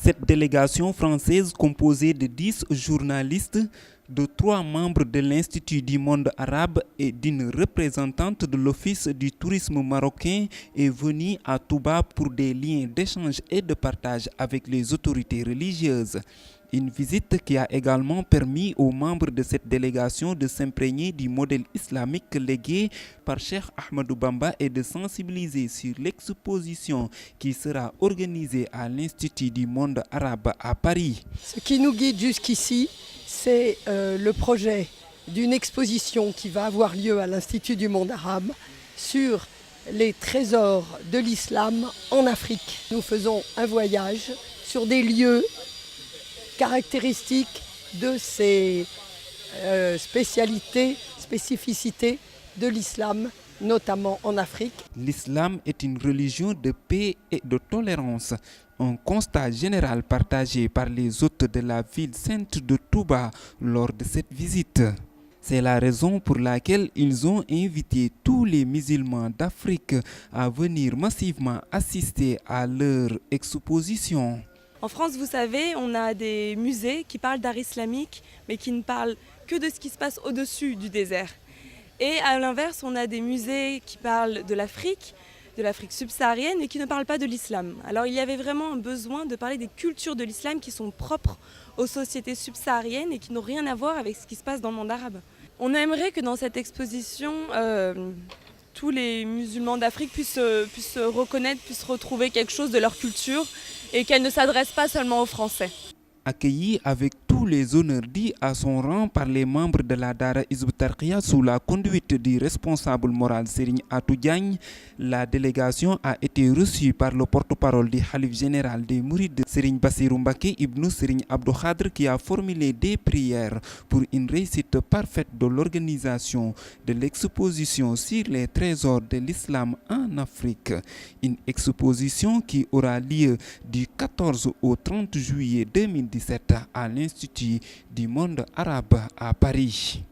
Cette délégation française composée de 10 journalistes, de 3 membres de l'Institut du monde arabe et d'une représentante de l'Office du tourisme marocain est venue à Touba pour des liens d'échange et de partage avec les autorités religieuses. Une visite qui a également permis aux membres de cette délégation de s'imprégner du modèle islamique légué par Cheikh Ahmadou Bamba et de sensibiliser sur l'exposition qui sera organisée à l'Institut du monde arabe à Paris. Ce qui nous guide jusqu'ici, c'est le projet d'une exposition qui va avoir lieu à l'Institut du monde arabe sur les trésors de l'islam en Afrique. Nous faisons un voyage sur des lieux caractéristiques de ces spécificités de l'islam, notamment en Afrique. L'islam est une religion de paix et de tolérance, un constat général partagé par les hôtes de la ville sainte de Touba lors de cette visite. C'est la raison pour laquelle ils ont invité tous les musulmans d'Afrique à venir massivement assister à leur exposition. En France, vous savez, on a des musées qui parlent d'art islamique, mais qui ne parlent que de ce qui se passe au-dessus du désert. Et à l'inverse, on a des musées qui parlent de l'Afrique subsaharienne, mais qui ne parlent pas de l'islam. Alors il y avait vraiment un besoin de parler des cultures de l'islam qui sont propres aux sociétés subsahariennes et qui n'ont rien à voir avec ce qui se passe dans le monde arabe. On aimerait que dans cette exposition, tous les musulmans d'Afrique puissent se reconnaître, puissent retrouver quelque chose de leur culture et qu'elle ne s'adresse pas seulement aux Français. Accueilli avec tous les honneurs dits à son rang par les membres de la Dara Hizbut Tarqiyyah sous la conduite du responsable moral Serigne Atou Diagne, la délégation a été reçue par le porte-parole du Khalif général des Mourides, Serigne Bassirou Mbacké Ibn Serigne Abdou Khadr, qui a formulé des prières pour une réussite parfaite de l'organisation de l'exposition sur les trésors de l'islam en Afrique. Une exposition qui aura lieu du 14 au 30 juillet 2017 à l'Institut du monde arabe à Paris.